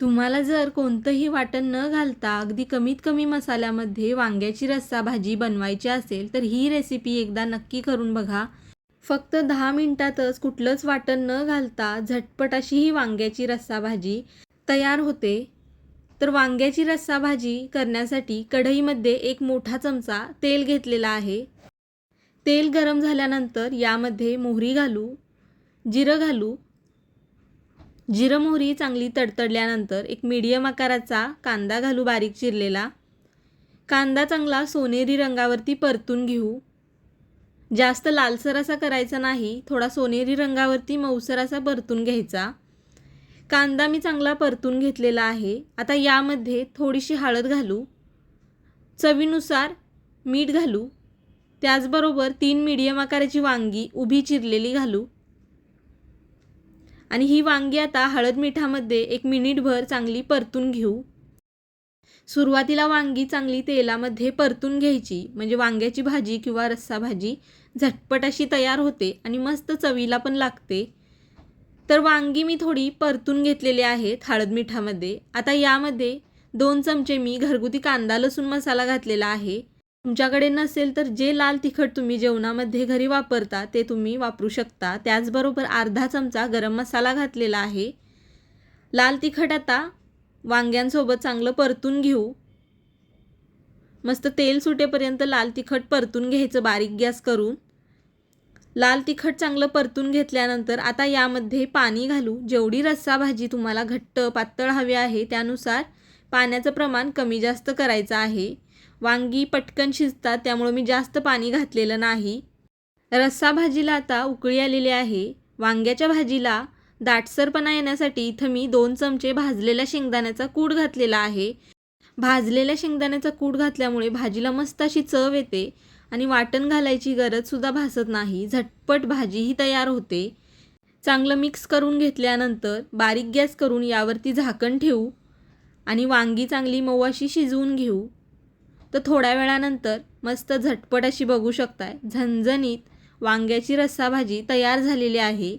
तुम्हाला जर कोणतंही वाटण न घालता अगदी कमीत कमी मसाल्यामध्ये वांग्याची रस्सा भाजी बनवायची असेल तर ही रेसिपी एकदा नक्की करून बघा. फक्त 10 मिनिटातच कुठलंच वाटण न घालता झटपट अशी ही वांग्याची रस्सा भाजी तयार होते. तर वांग्याची रस्सा भाजी करण्यासाठी कढईमध्ये एक मोठा चमचा तेल घेतलेला आहे. तेल गरम झाल्यानंतर यामध्ये मोहरी घालू, जिरं घालू. जिरं मोहरी चांगली तडतडल्यानंतर एक मीडियम आकाराचा कांदा घालू बारीक चिरलेला. कांदा चांगला सोनेरी रंगावरती परतून घेऊ. जास्त लालसर असा करायचा नाही, थोडा सोनेरी रंगावरती मऊसर असा परतून घ्यायचा. कांदा मी चांगला परतून घेतलेला आहे. आता यामध्ये थोडीशी हळद घालू, चवीनुसार मीठ घालू. त्याचबरोबर 3 मीडियम आकाराची वांगी उभी चिरलेली घालू आणि ही वांगी आता हळद मिठामध्ये 1 मिनिटभर चांगली परतून घेऊ. सुरुवातीला वांगी चांगली तेलामध्ये परतून घ्यायची, म्हणजे वांग्याची भाजी किंवा रस्सा भाजी झटपट अशी तयार होते आणि मस्त चवीला पण लागते. तर वांगी मी थोडी परतून घेतलेली आहेत हळद मिठामध्ये. आता यामध्ये 2 चमचे मी घरगुती कांदा लसूण मसाला घातलेला आहे. तुमच्याकडे नसेल तर जे लाल तिखट तुम्ही जेवणामध्ये घरी वापरता ते तुम्ही वापरू शकता. त्याचबरोबर अर्धा चमचा गरम मसाला घातलेला आहे. लाल तिखट आता वांग्यांसोबत चांगलं परतून घेऊ. मस्त तेल सुटेपर्यंत लाल तिखट परतून घ्यायचं बारीक गॅस करून. लाल तिखट चांगलं परतून घेतल्यानंतर आता यामध्ये पाणी घालू. जेवढी रस्सा भाजी तुम्हाला घट्ट पातळ हवी आहे त्यानुसार पाण्याचं प्रमाण कमी जास्त करायचं आहे. वांगी पटकन शिजतात त्यामुळे मी जास्त पाणी घातलेलं नाही. रस्सा भाजीला आता उकळी आलेली आहे. वांग्याच्या भाजीला दाटसरपणा येण्यासाठी इथं मी 2 चमचे भाजलेल्या शेंगदाण्याचा कूट घातलेला आहे. भाजलेल्या शेंगदाण्याचा कूट घातल्यामुळे भाजीला मस्त अशी चव येते आणि वाटण घालायची गरजसुद्धा भासत नाही. झटपट भाजीही तयार होते. चांगलं मिक्स करून घेतल्यानंतर बारीक गॅस करून यावरती झाकण ठेवू आणि वांगी चांगली मऊ अशी शिजवून घेऊ. तर थोड्या वेळानंतर मस्त झटपट अशी बघू शकताय झणझणीत वांग्याची रस्सा भाजी तयार झालेली आहे.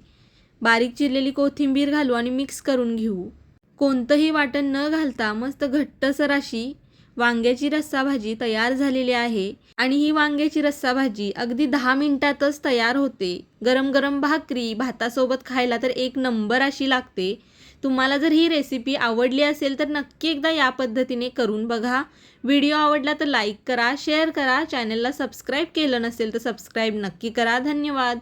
बारीक चिरलेली कोथिंबीर घालू आणि मिक्स करून घेऊ. कोणतंही वाटण न घालता मस्त घट्टसर अशी वांग्याची रस्सा भाजी तयार झालेली आहे आणि ही वांग्याची रस्सा भाजी अगदी 10 मिनिटातच तयार होते. गरम गरम भाकरी भातासोबत खायला तर एक नंबर अशी लागते. तुम्हाला जर ही रेसिपी आवडली असेल तर नक्की एकदा या पद्धतीने करून बघा. व्हिडिओ आवडला तर लाईक करा, शेअर करा. चॅनलला सबस्क्राईब केलं नसेल तर सबस्क्राईब नक्की करा. धन्यवाद.